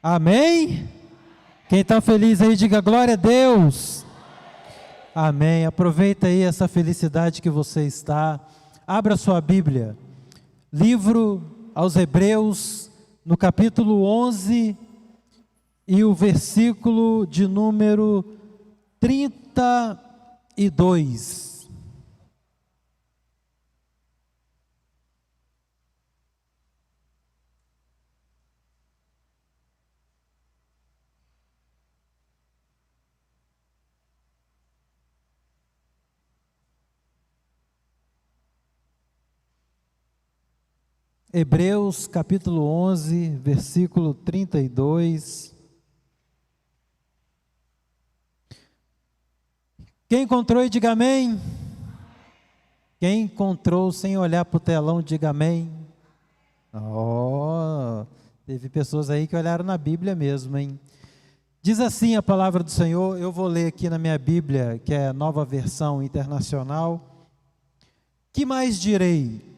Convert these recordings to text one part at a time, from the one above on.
Amém? Quem está feliz aí, diga glória a Deus. Amém. Aproveita aí essa felicidade que você está. Abra sua Bíblia. Livro aos Hebreus, no capítulo 11 e o versículo de número 32. Hebreus capítulo 11, versículo 32. Quem encontrou e diga amém. Quem encontrou sem olhar para o telão, diga amém. Teve pessoas aí que olharam na Bíblia mesmo, hein? Diz assim a palavra do Senhor, eu vou ler aqui na minha Bíblia, que é a Nova Versão Internacional. Que mais direi?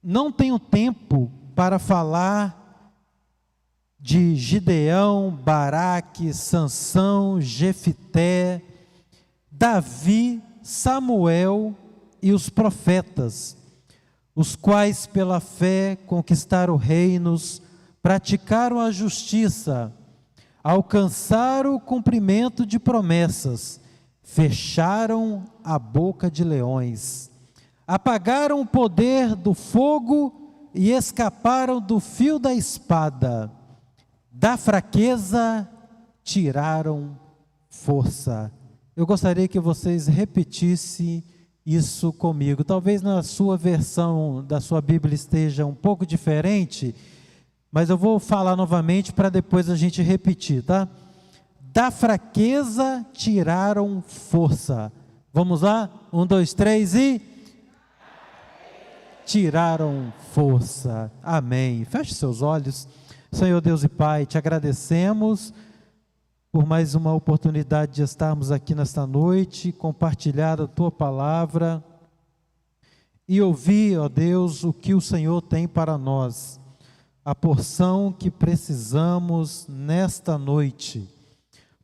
Não tenho tempo para falar de Gideão, Baraque, Sansão, Jefité, Davi, Samuel e os profetas, os quais pela fé conquistaram reinos, praticaram a justiça, alcançaram o cumprimento de promessas, fecharam a boca de leões, apagaram o poder do fogo e escaparam do fio da espada, da fraqueza tiraram força. Eu gostaria que vocês repetissem isso comigo. Talvez na sua versão da sua Bíblia esteja um pouco diferente, mas eu vou falar novamente para depois a gente repetir, tá? Da fraqueza tiraram força. Vamos lá? 1, 2, 3 e... tiraram força. Amém. Feche seus olhos. Senhor Deus e Pai, te agradecemos por mais uma oportunidade de estarmos aqui nesta noite, compartilhar a Tua palavra e ouvir, ó Deus, o que o Senhor tem para nós, a porção que precisamos nesta noite,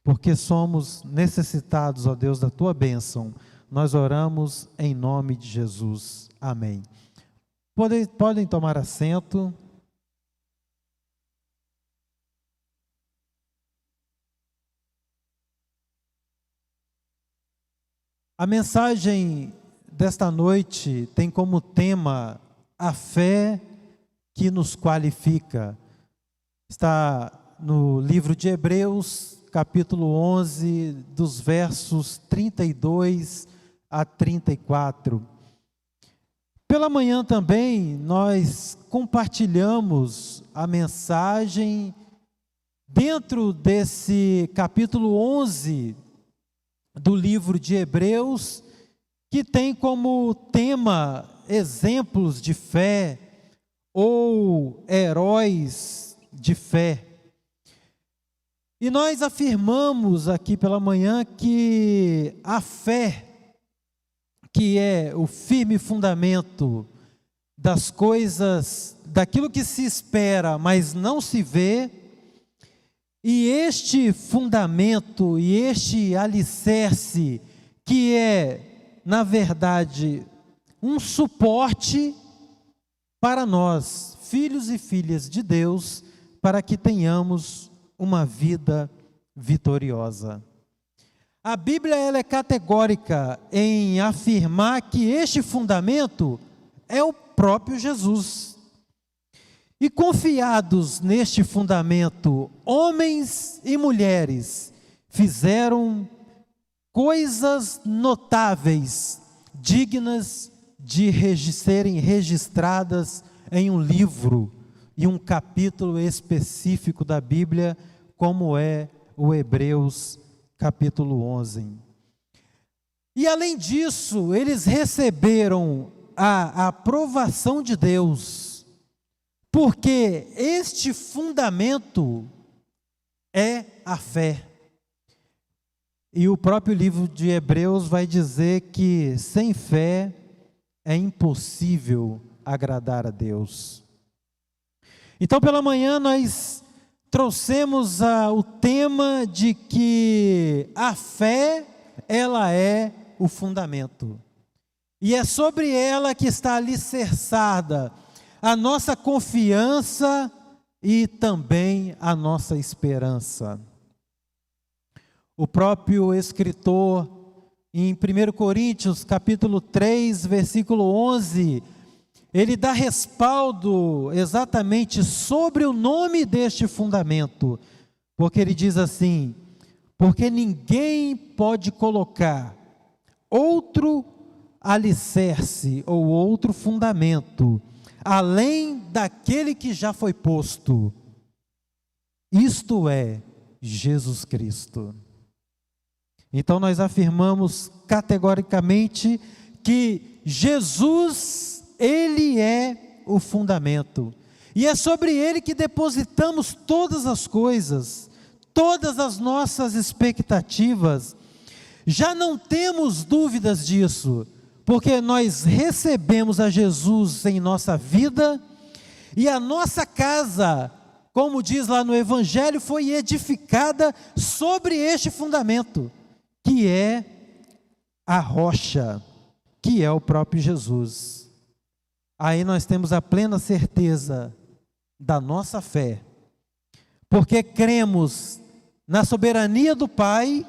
porque somos necessitados, ó Deus, da Tua bênção. Nós oramos em nome de Jesus. Amém. Podem tomar assento. A mensagem desta noite tem como tema a fé que nos qualifica. Está no livro de Hebreus, capítulo 11, dos versos 32 a 34. Pela manhã também nós compartilhamos a mensagem dentro desse capítulo 11 do livro de Hebreus, que tem como tema exemplos de fé ou heróis de fé. E nós afirmamos aqui pela manhã que a fé, que é o firme fundamento das coisas, daquilo que se espera, mas não se vê, e este fundamento e este alicerce, que é, na verdade, um suporte para nós, filhos e filhas de Deus, para que tenhamos uma vida vitoriosa. A Bíblia ela é categórica em afirmar que este fundamento é o próprio Jesus. E confiados neste fundamento, homens e mulheres fizeram coisas notáveis, dignas de serem registradas em um livro e um capítulo específico da Bíblia, como é o Hebreus capítulo 11. E além disso, eles receberam a aprovação de Deus, porque este fundamento é a fé. E o próprio livro de Hebreus vai dizer que sem fé é impossível agradar a Deus. Então pela manhã nós trouxemos o tema de que a fé, ela é o fundamento. E é sobre ela que está alicerçada a nossa confiança e também a nossa esperança. O próprio escritor, em 1 Coríntios, capítulo 3, versículo 11, ele dá respaldo exatamente sobre o nome deste fundamento, porque ele diz assim: porque ninguém pode colocar outro alicerce ou outro fundamento, além daquele que já foi posto, isto é, Jesus Cristo. Então nós afirmamos categoricamente que Jesus, Ele é o fundamento, e é sobre Ele que depositamos todas as coisas, todas as nossas expectativas. Já não temos dúvidas disso, porque nós recebemos a Jesus em nossa vida, e a nossa casa, como diz lá no Evangelho, foi edificada sobre este fundamento, que é a rocha, que é o próprio Jesus. Aí nós temos a plena certeza da nossa fé, porque cremos na soberania do Pai.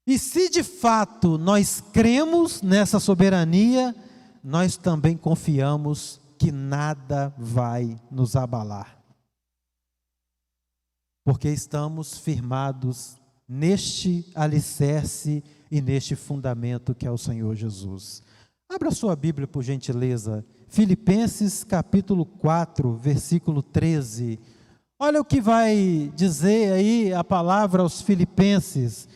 E se de fato nós cremos nessa soberania, nós também confiamos que nada vai nos abalar, porque estamos firmados neste alicerce e neste fundamento que é o Senhor Jesus. Abra sua Bíblia, por gentileza, Filipenses capítulo 4, versículo 13. Olha o que vai dizer aí a palavra aos Filipenses.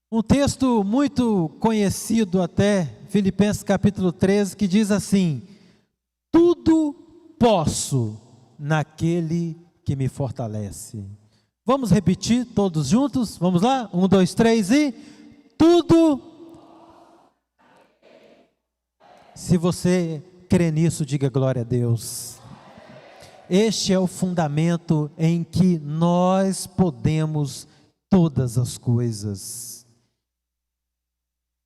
Um texto muito conhecido até, Filipenses capítulo 13, que diz assim: tudo posso naquele que me fortalece. Vamos repetir todos juntos? Vamos lá? 1, 2, 3 e... tudo. Se você crê nisso, diga glória a Deus. Este é o fundamento em que nós podemos todas as coisas.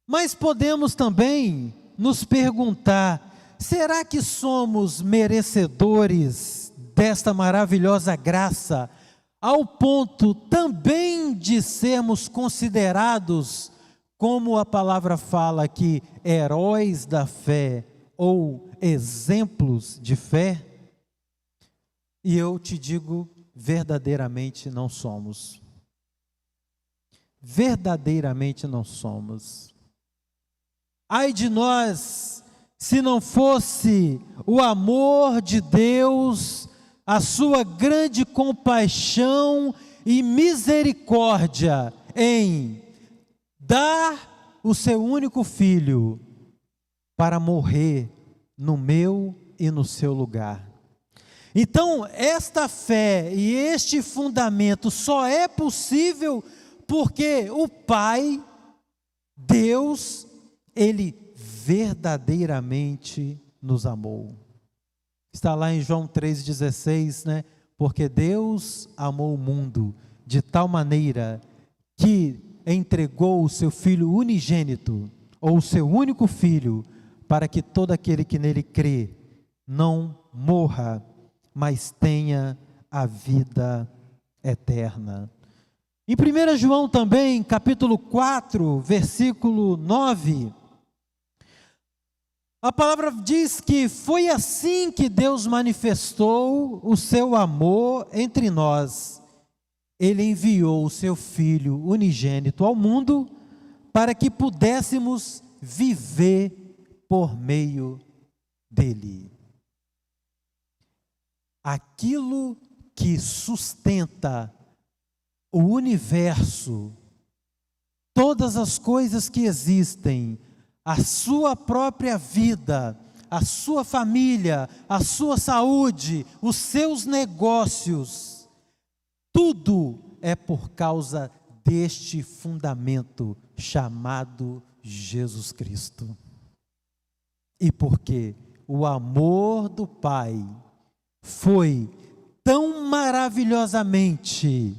Mas podemos também nos perguntar: será que somos merecedores desta maravilhosa graça, ao ponto também de sermos considerados, como a palavra fala aqui, heróis da fé ou exemplos de fé? E eu te digo, verdadeiramente não somos. Verdadeiramente não somos. Ai de nós, se não fosse o amor de Deus, a sua grande compaixão e misericórdia em dar o seu único filho para morrer no meu e no seu lugar. Então, esta fé e este fundamento só é possível porque o Pai, Deus, Ele verdadeiramente nos amou. Está lá em João 3,16, né? Porque Deus amou o mundo de tal maneira que entregou o seu Filho unigênito, ou o seu único Filho, para que todo aquele que nele crê não morra, mas tenha a vida eterna. Em 1 João também, capítulo 4, versículo 9, a palavra diz que foi assim que Deus manifestou o seu amor entre nós. Ele enviou o seu Filho unigênito ao mundo para que pudéssemos viver por meio dele. Aquilo que sustenta o universo, todas as coisas que existem, a sua própria vida, a sua família, a sua saúde, os seus negócios, tudo é por causa deste fundamento chamado Jesus Cristo. E porque o amor do Pai foi tão maravilhosamente,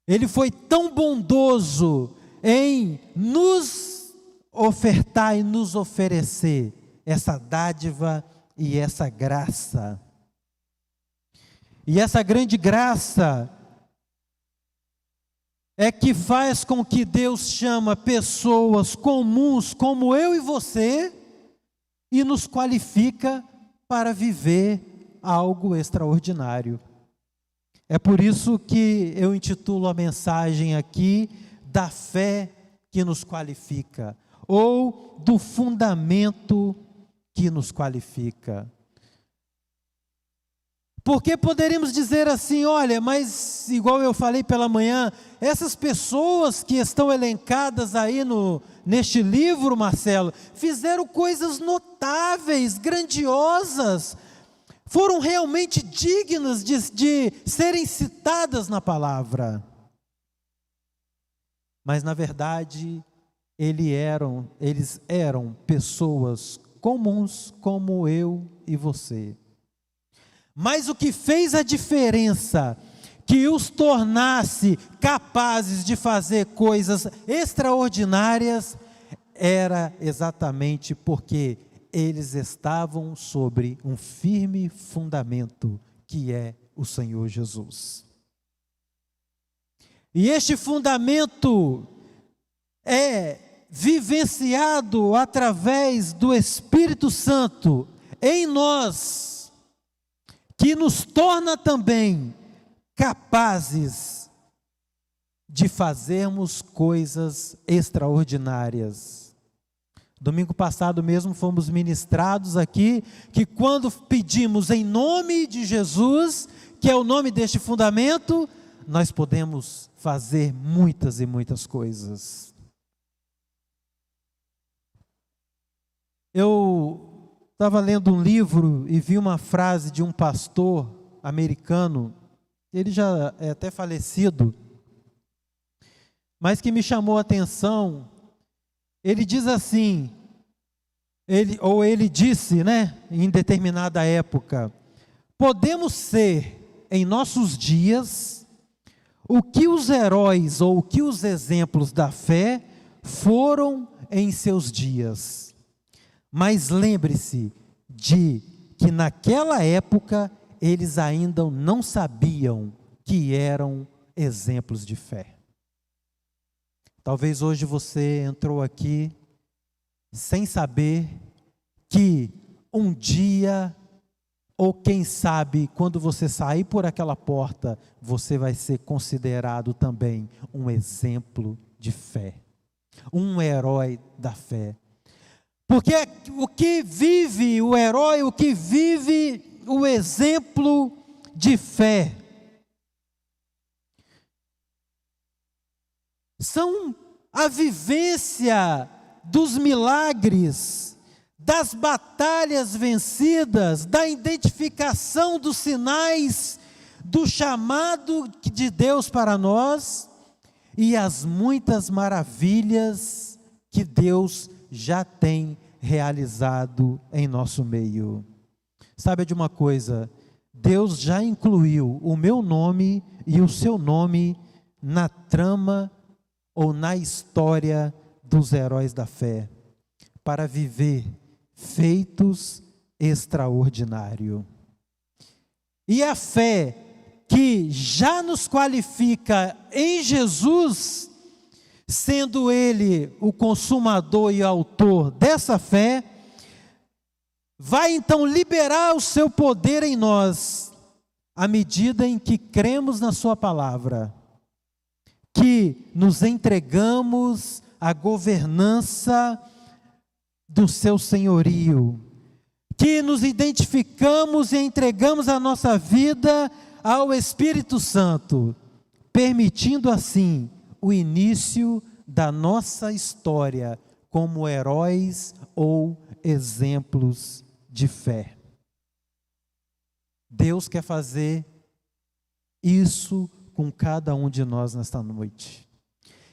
Ele foi tão bondoso em nos ofertar e nos oferecer essa dádiva e essa graça. E essa grande graça é que faz com que Deus chama pessoas comuns como eu e você e nos qualifica para viver algo extraordinário. É por isso que eu intitulo a mensagem aqui da fé que nos qualifica, ou do fundamento que nos qualifica. Porque poderíamos dizer assim, olha, mas igual eu falei pela manhã, essas pessoas que estão elencadas aí neste livro, Marcelo, fizeram coisas notáveis, grandiosas, foram realmente dignas de serem citadas na palavra. Mas na verdade, eles eram pessoas comuns como eu e você. Mas o que fez a diferença, que os tornasse capazes de fazer coisas extraordinárias, era exatamente porque eles estavam sobre um firme fundamento, que é o Senhor Jesus. E este fundamento é vivenciado através do Espírito Santo em nós, que nos torna também capazes de fazermos coisas extraordinárias. Domingo passado mesmo fomos ministrados aqui, que quando pedimos em nome de Jesus, que é o nome deste fundamento, nós podemos fazer muitas e muitas coisas. Eu estava lendo um livro e vi uma frase de um pastor americano, ele já é até falecido, mas que me chamou a atenção. Ele diz assim, ele disse, em determinada época, podemos ser em nossos dias o que os heróis ou o que os exemplos da fé foram em seus dias. Mas lembre-se de que naquela época eles ainda não sabiam que eram exemplos de fé. Talvez hoje você entrou aqui sem saber que um dia, ou quem sabe, quando você sair por aquela porta, você vai ser considerado também um exemplo de fé, um herói da fé. Porque o que vive o herói, o que vive o exemplo de fé, são a vivência dos milagres, das batalhas vencidas, da identificação dos sinais, do chamado de Deus para nós e as muitas maravilhas que Deus já tem realizado em nosso meio. Sabe de uma coisa? Deus já incluiu o meu nome e o seu nome na trama ou na história dos heróis da fé, para viver feitos extraordinários. E a fé que já nos qualifica em Jesus, sendo Ele o consumador e autor dessa fé, vai então liberar o seu poder em nós, à medida em que cremos na sua palavra, que nos entregamos à governança do seu senhorio, que nos identificamos e entregamos a nossa vida ao Espírito Santo, permitindo assim o início da nossa história como heróis ou exemplos de fé. Deus quer fazer isso com cada um de nós nesta noite.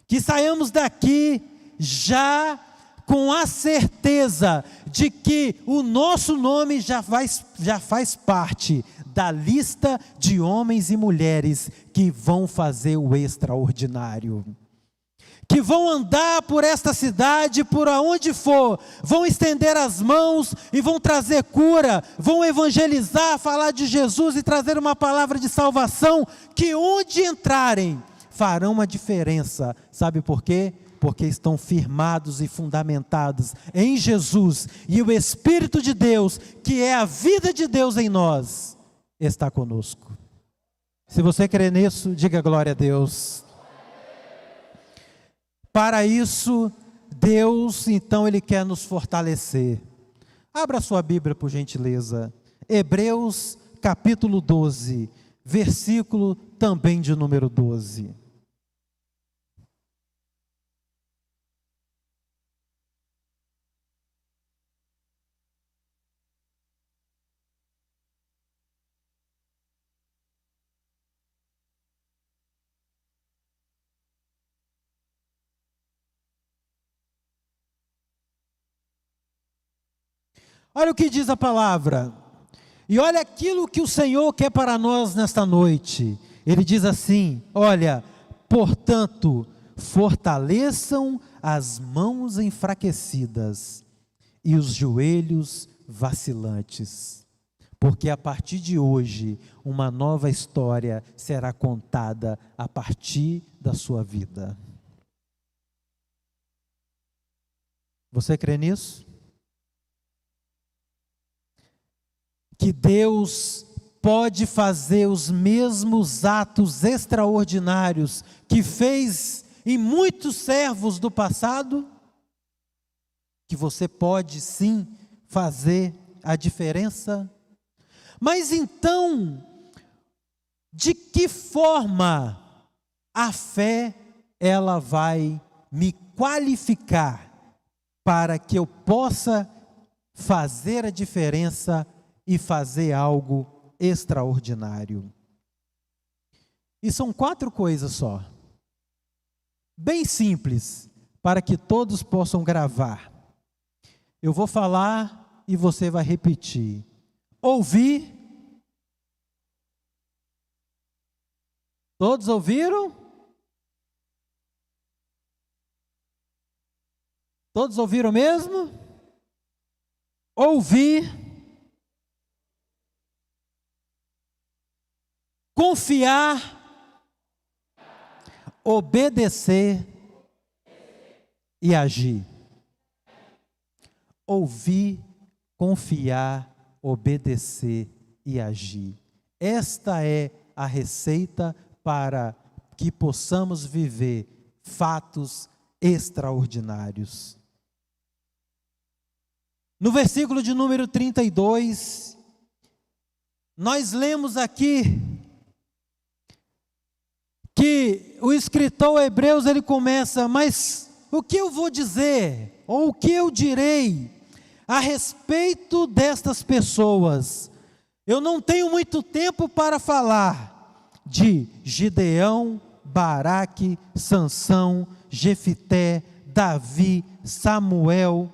Que saiamos daqui já com a certeza de que o nosso nome já faz parte da lista de homens e mulheres que vão fazer o extraordinário. Que vão andar por esta cidade, por aonde for, vão estender as mãos e vão trazer cura, vão evangelizar, falar de Jesus e trazer uma palavra de salvação, que onde entrarem, farão uma diferença. Sabe por quê? Porque estão firmados e fundamentados em Jesus, e o Espírito de Deus, que é a vida de Deus em nós, está conosco. Se você crê nisso, diga glória a Deus. Para isso, Deus, então, Ele quer nos fortalecer. Abra sua Bíblia, por gentileza. Hebreus, capítulo 12, versículo também de número 12. Olha o que diz a palavra, e olha aquilo que o Senhor quer para nós nesta noite. Ele diz assim: olha, portanto, fortaleçam as mãos enfraquecidas e os joelhos vacilantes, porque a partir de hoje, uma nova história será contada a partir da sua vida. Você crê nisso? Que Deus pode fazer os mesmos atos extraordinários que fez em muitos servos do passado, que você pode sim fazer a diferença. Mas então, de que forma a fé ela vai me qualificar para que eu possa fazer a diferença e fazer algo extraordinário? E são 4 coisas só, bem simples, para que todos possam gravar. Eu vou falar e você vai repetir. Ouvir. Todos ouviram? Todos ouviram mesmo? Ouvir. Confiar, obedecer e agir. Ouvir, confiar, obedecer e agir. Esta é a receita para que possamos viver fatos extraordinários. No versículo de número 32, nós lemos aqui que o escritor Hebreus, ele começa: mas o que eu vou dizer, ou o que eu direi a respeito destas pessoas? Eu não tenho muito tempo para falar de Gideão, Baraque, Sansão, Jefité, Davi, Samuel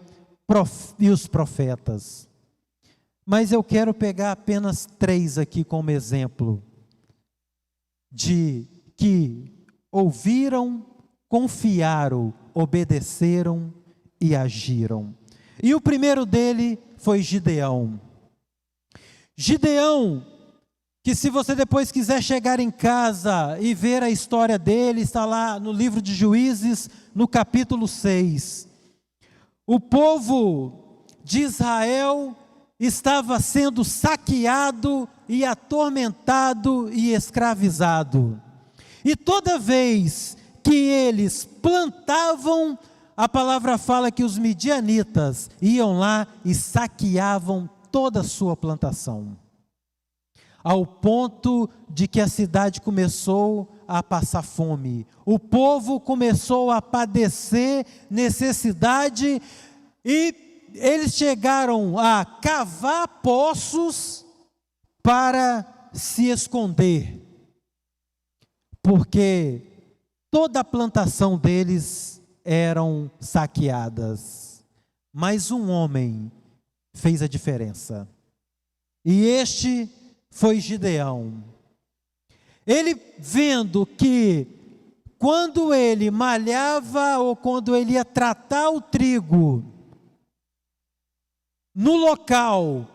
e os profetas. Mas eu quero pegar apenas 3 aqui como exemplo, de que ouviram, confiaram, obedeceram e agiram. E o primeiro dele foi Gideão. Gideão, que se você depois quiser chegar em casa e ver a história dele, está lá no livro de Juízes, no capítulo 6. O povo de Israel estava sendo saqueado e atormentado e escravizado. E toda vez que eles plantavam, a palavra fala que os midianitas iam lá e saqueavam toda a sua plantação. Ao ponto de que a cidade começou a passar fome. O povo começou a padecer necessidade e eles chegaram a cavar poços para se esconder, porque toda a plantação deles eram saqueadas. Mas um homem fez a diferença, e este foi Gideão. Ele vendo que quando ele malhava ou quando ele ia tratar o trigo no local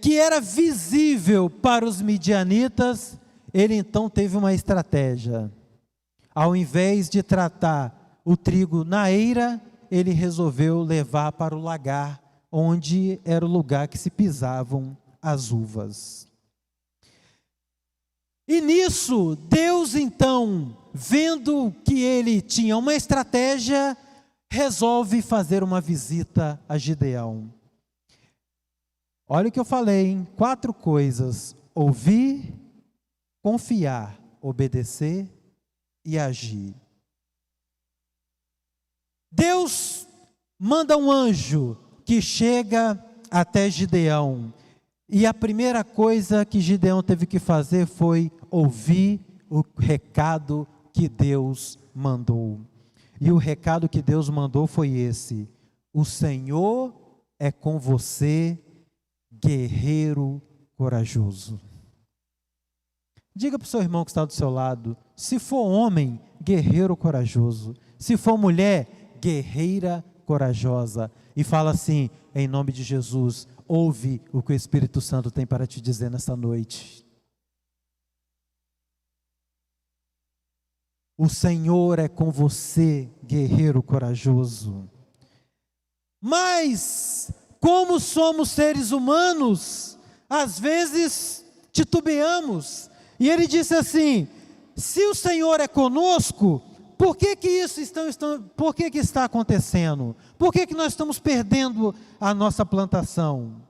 que era visível para os midianitas, ele então teve uma estratégia. Ao invés de tratar o trigo na eira, ele resolveu levar para o lagar, onde era o lugar que se pisavam as uvas. E nisso, Deus então, vendo que ele tinha uma estratégia, resolve fazer uma visita a Gideão. Olha o que eu falei, hein? 4 coisas: ouvir, confiar, obedecer e agir. Deus manda um anjo que chega até Gideão, e a primeira coisa que Gideão teve que fazer foi ouvir o recado que Deus mandou. E o recado que Deus mandou foi esse: o Senhor é com você, guerreiro corajoso. Diga para o seu irmão que está do seu lado: se for homem, guerreiro corajoso; se for mulher, guerreira corajosa. E fala assim, em nome de Jesus: ouve o que o Espírito Santo tem para te dizer nesta noite. O Senhor é com você, guerreiro corajoso. Mas, como somos seres humanos, às vezes titubeamos. E ele disse assim: se o Senhor é conosco, por que está acontecendo? Por que nós estamos perdendo a nossa plantação?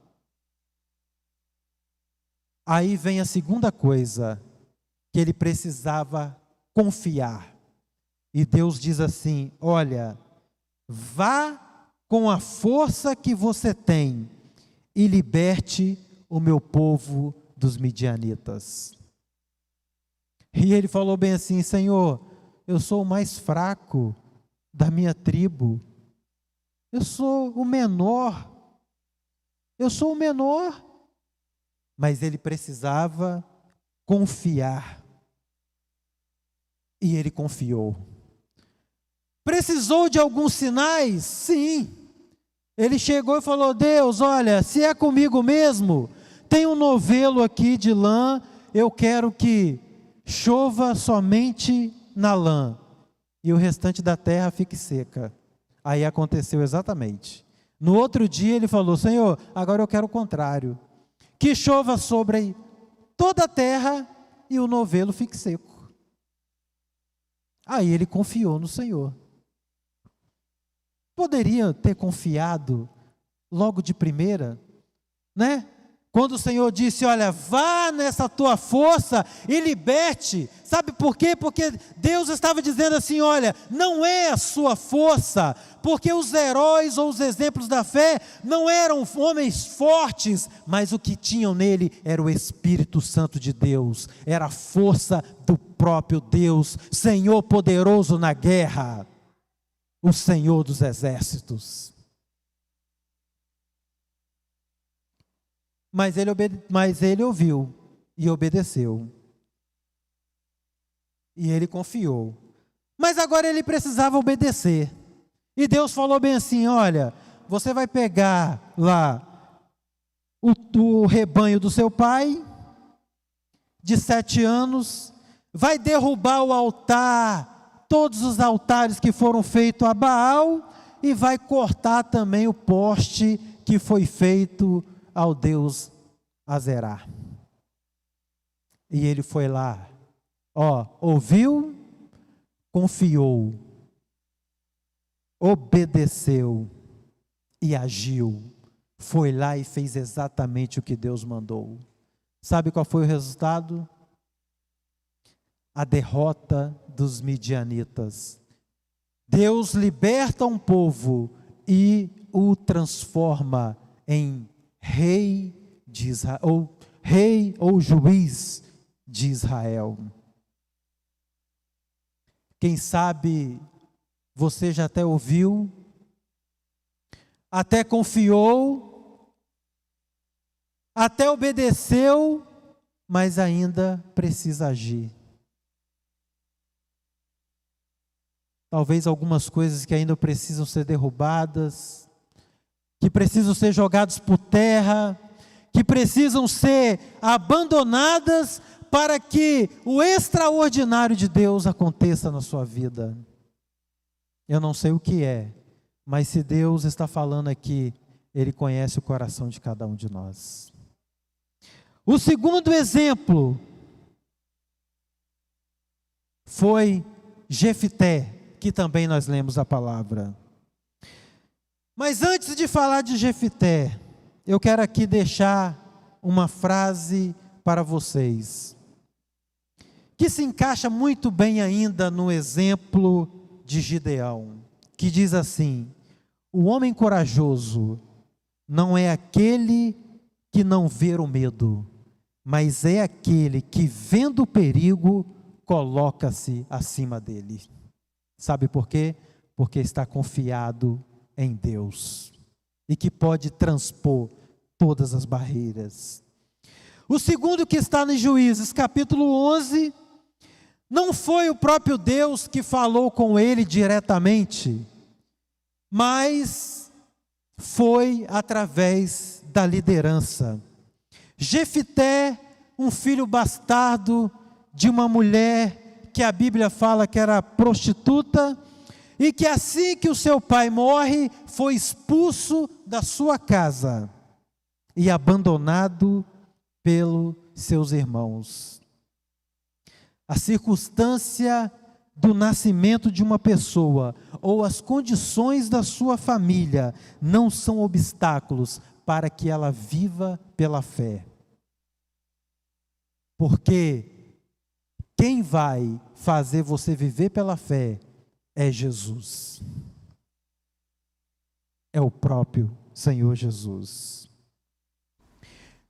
Aí vem a segunda coisa, que ele precisava confiar. E Deus diz assim: olha, vá com a força que você tem e liberte o meu povo dos midianitas. E ele falou bem assim: Senhor, eu sou o mais fraco da minha tribo, eu sou o menor, mas ele precisava confiar, e ele confiou. Precisou de alguns sinais? Sim. Ele chegou e falou: Deus, olha, se é comigo mesmo, tem um novelo aqui de lã, eu quero que chova somente na lã, e o restante da terra fique seca. Aí aconteceu exatamente. No outro dia ele falou: Senhor, agora eu quero o contrário, que chova sobre toda a terra e o novelo fique seco. Aí ele confiou no Senhor. Poderia ter confiado logo de primeira, né? Quando o Senhor disse: olha, vá nessa tua força e liberte. Sabe por quê? Porque Deus estava dizendo assim: olha, não é a sua força, porque os heróis ou os exemplos da fé não eram homens fortes, mas o que tinham nele era o Espírito Santo de Deus, era a força do próprio Deus, Senhor poderoso na guerra, o Senhor dos exércitos. Mas ele ouviu e obedeceu. E ele confiou. Mas agora ele precisava obedecer. E Deus falou bem assim: olha, você vai pegar lá o rebanho do seu pai, de 7 anos, vai derrubar o altar, todos os altares que foram feitos a Baal, e vai cortar também o poste que foi feito ao Deus Azerá. E ele foi lá, ouviu, confiou, obedeceu e agiu. Foi lá e fez exatamente o que Deus mandou. Sabe qual foi o resultado? A derrota dos midianitas. Deus liberta um povo e o transforma em rei de Israel, ou rei ou juiz de Israel. Quem sabe você já até ouviu, até confiou, até obedeceu, mas ainda precisa agir. Talvez algumas coisas que ainda precisam ser derrubadas, que precisam ser jogadas por terra, que precisam ser abandonadas para que o extraordinário de Deus aconteça na sua vida. Eu não sei o que é, mas se Deus está falando aqui, Ele conhece o coração de cada um de nós. O segundo exemplo foi Jefité, que também nós lemos a palavra. Mas antes de falar de Jefité, eu quero aqui deixar uma frase para vocês, que se encaixa muito bem ainda no exemplo de Gideão, que diz assim: o homem corajoso não é aquele que não vê o medo, mas é aquele que, vendo o perigo, coloca-se acima dele. Sabe por quê? Porque está confiado em Deus e que pode transpor todas as barreiras. O segundo que está em Juízes, capítulo 11, não foi o próprio Deus que falou com ele diretamente, mas foi através da liderança. Jefité, um filho bastardo de uma mulher que a Bíblia fala que era prostituta, e que assim que o seu pai morre, foi expulso da sua casa e abandonado pelos seus irmãos. A circunstância do nascimento de uma pessoa ou as condições da sua família não são obstáculos para que ela viva pela fé. Porque quem vai fazer você viver pela fé é Jesus. É o próprio Senhor Jesus.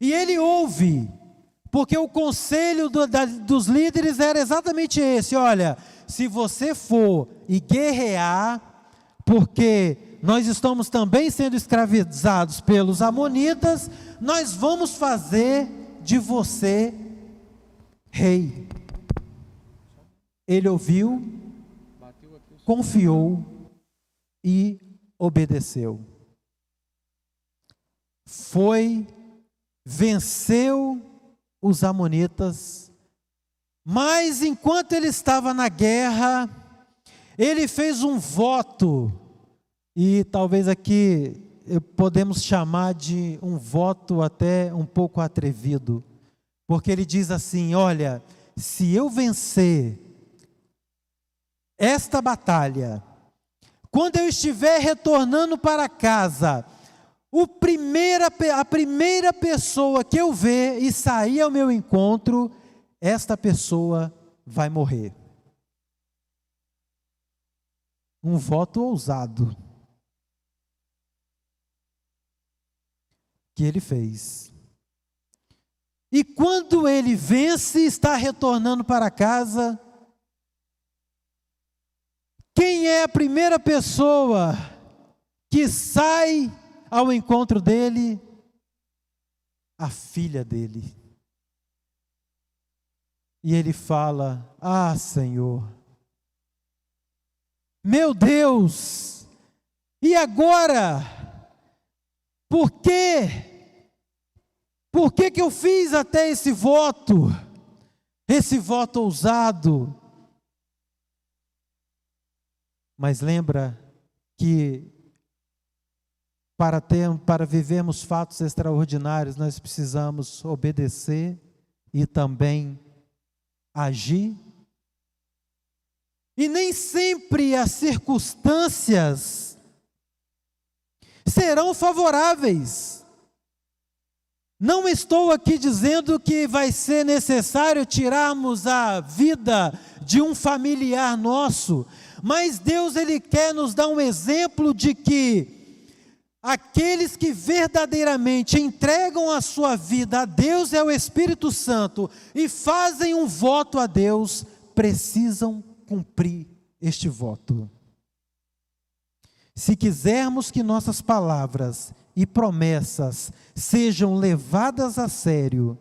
E ele ouve, porque o conselho dos líderes era exatamente esse: olha, se você for e guerrear, porque nós estamos também sendo escravizados pelos amonitas, nós vamos fazer de você rei. Ele ouviu, confiou e obedeceu. Foi, venceu os amonitas, mas enquanto ele estava na guerra, ele fez um voto, e talvez aqui podemos chamar de um voto até um pouco atrevido, porque ele diz assim: olha, se eu vencer esta batalha, quando eu estiver retornando para casa, a primeira pessoa que eu ver e sair ao meu encontro, esta pessoa vai morrer. Um voto ousado que ele fez. E quando ele vence e está retornando para casa, quem é a primeira pessoa que sai ao encontro dele? A filha dele. E ele fala: ah, Senhor, meu Deus, e agora? Por quê? Por que eu fiz até esse voto ousado? Mas lembra que para vivermos fatos extraordinários, nós precisamos obedecer e também agir. E nem sempre as circunstâncias serão favoráveis. Não estou aqui dizendo que vai ser necessário tirarmos a vida de um familiar nosso, mas Deus, Ele quer nos dar um exemplo de que aqueles que verdadeiramente entregam a sua vida a Deus e ao Espírito Santo e fazem um voto a Deus, precisam cumprir este voto. Se quisermos que nossas palavras e promessas sejam levadas a sério,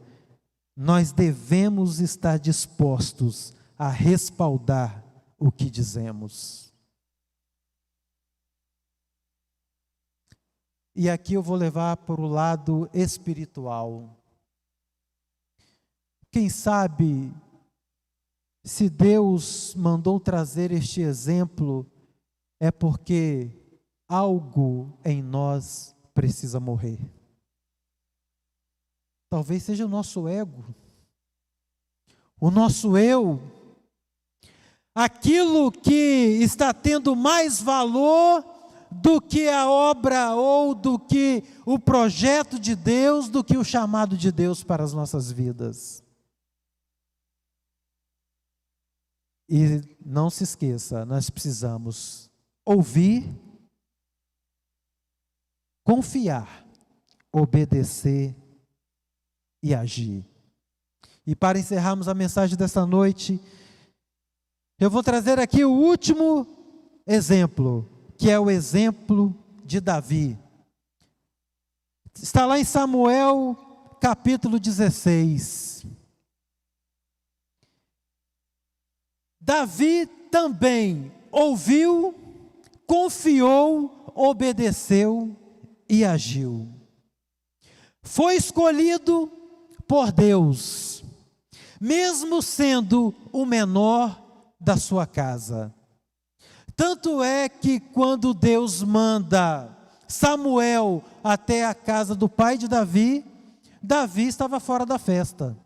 nós devemos estar dispostos a respaldar o que dizemos. E aqui eu vou levar para o lado espiritual. Quem sabe, se Deus mandou trazer este exemplo, é porque algo em nós precisa morrer. Talvez seja o nosso ego, o nosso eu, aquilo que está tendo mais valor do que a obra ou do que o projeto de Deus, do que o chamado de Deus para as nossas vidas. E não se esqueça, nós precisamos ouvir, confiar, obedecer e agir. E para encerrarmos a mensagem desta noite, eu vou trazer aqui o último exemplo, que é o exemplo de Davi. Está lá em Samuel, capítulo 16. Davi também ouviu, confiou, obedeceu e agiu. Foi escolhido por Deus, mesmo sendo o menor da sua casa. Tanto é que quando Deus manda Samuel até a casa do pai de Davi, Davi estava fora da festa.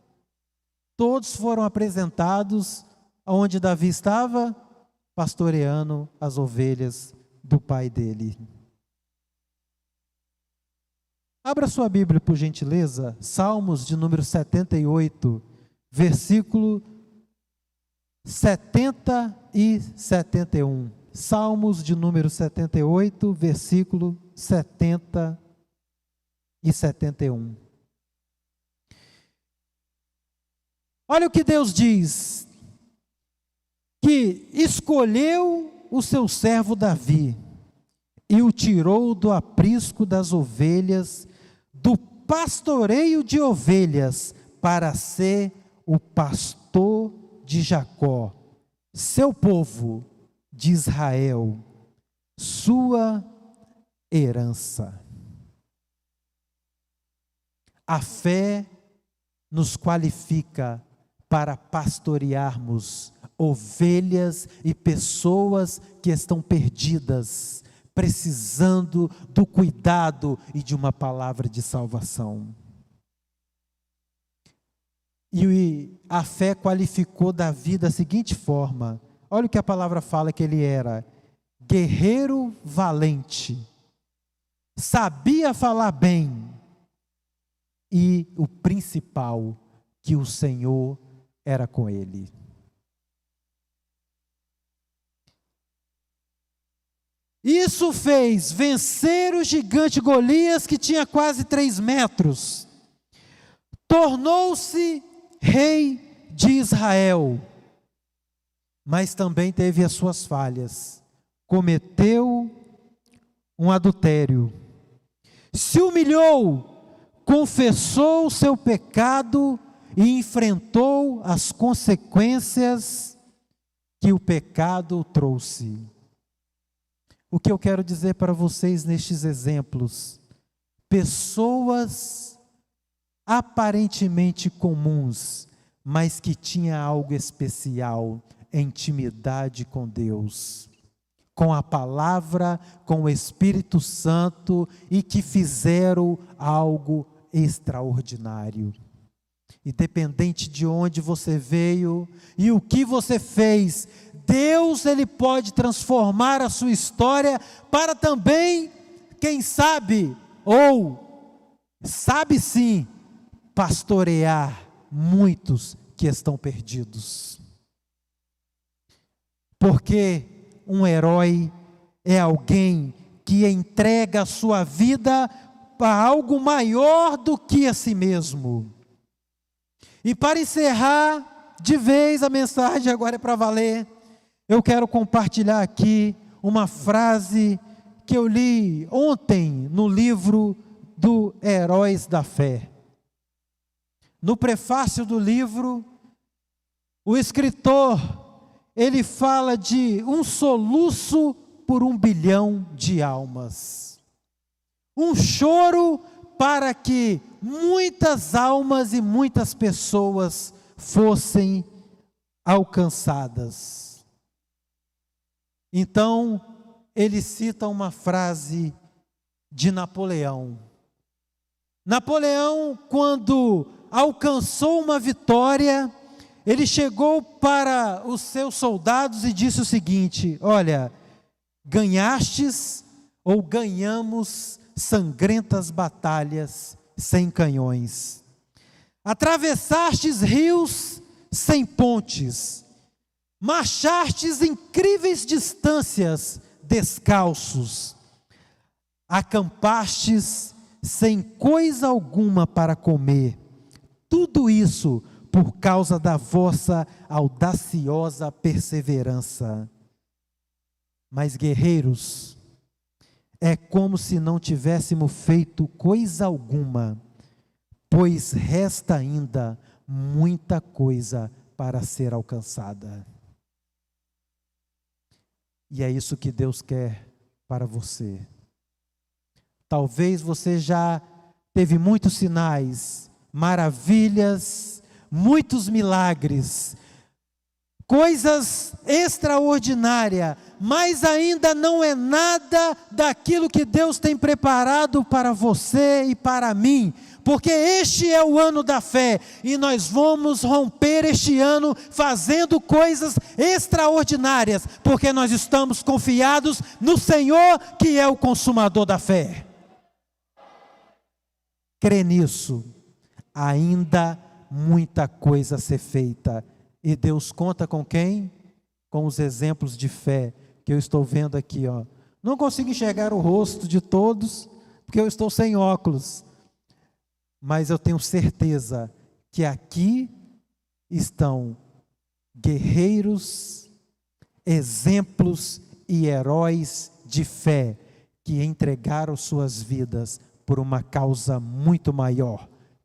Todos foram apresentados onde Davi estava, pastoreando as ovelhas do pai dele. Abra sua Bíblia, por gentileza, Salmos de número 78, versículo 70 e 71. Salmos de número 78, versículo 70 e 71. Olha o que Deus diz, que escolheu o seu servo Davi e o tirou do aprisco das ovelhas, do pastoreio de ovelhas, para ser o pastor de Jacó, seu povo de Israel, sua herança. A fé nos qualifica para pastorearmos ovelhas e pessoas que estão perdidas, precisando do cuidado e de uma palavra de salvação. E a fé qualificou Davi da seguinte forma: olha o que a palavra fala que ele era: guerreiro valente, sabia falar bem, e o principal, que o Senhor era com ele. Isso fez vencer o gigante Golias, que tinha quase 3 metros. Tornou-se rei de Israel, mas também teve as suas falhas. Cometeu um adultério, se humilhou, confessou o seu pecado e enfrentou as consequências que o pecado trouxe. O que eu quero dizer para vocês nestes exemplos: pessoas aparentemente comuns, mas que tinham algo especial, intimidade com Deus, com a palavra, com o Espírito Santo, e que fizeram algo extraordinário. Independente de onde você veio e o que você fez, Deus, Ele pode transformar a sua história para também, quem sabe, ou sabe sim, pastorear muitos que estão perdidos. Porque um herói é alguém que entrega a sua vida para algo maior do que a si mesmo. E para encerrar de vez a mensagem, agora é para valer, eu quero compartilhar aqui uma frase que eu li ontem no livro do Heróis da Fé. No prefácio do livro, o escritor, ele fala de um soluço por 1 bilhão de almas. Um choro para que muitas almas e muitas pessoas fossem alcançadas. Então, ele cita uma frase de Napoleão. Napoleão, quando alcançou uma vitória, ele chegou para os seus soldados e disse o seguinte: olha, ganhastes ou ganhamos sangrentas batalhas sem canhões, atravessastes rios sem pontes, marchastes incríveis distâncias descalços, acampastes sem coisa alguma para comer, tudo isso por causa da vossa audaciosa perseverança. Mas, guerreiros, é como se não tivéssemos feito coisa alguma, pois resta ainda muita coisa para ser alcançada. E é isso que Deus quer para você. Talvez você já teve muitos sinais, maravilhas, muitos milagres, coisas extraordinárias, mas ainda não é nada daquilo que Deus tem preparado para você e para mim, porque este é o ano da fé, e nós vamos romper este ano fazendo coisas extraordinárias, porque nós estamos confiados no Senhor, que é o consumador da fé. Crê nisso, ainda muita coisa a ser feita, e Deus conta com quem? Com os exemplos de fé que eu estou vendo aqui, ó. Não consigo enxergar o rosto de todos, porque eu estou sem óculos, mas eu tenho certeza que aqui estão guerreiros, exemplos e heróis de fé, que entregaram suas vidas por uma causa muito maior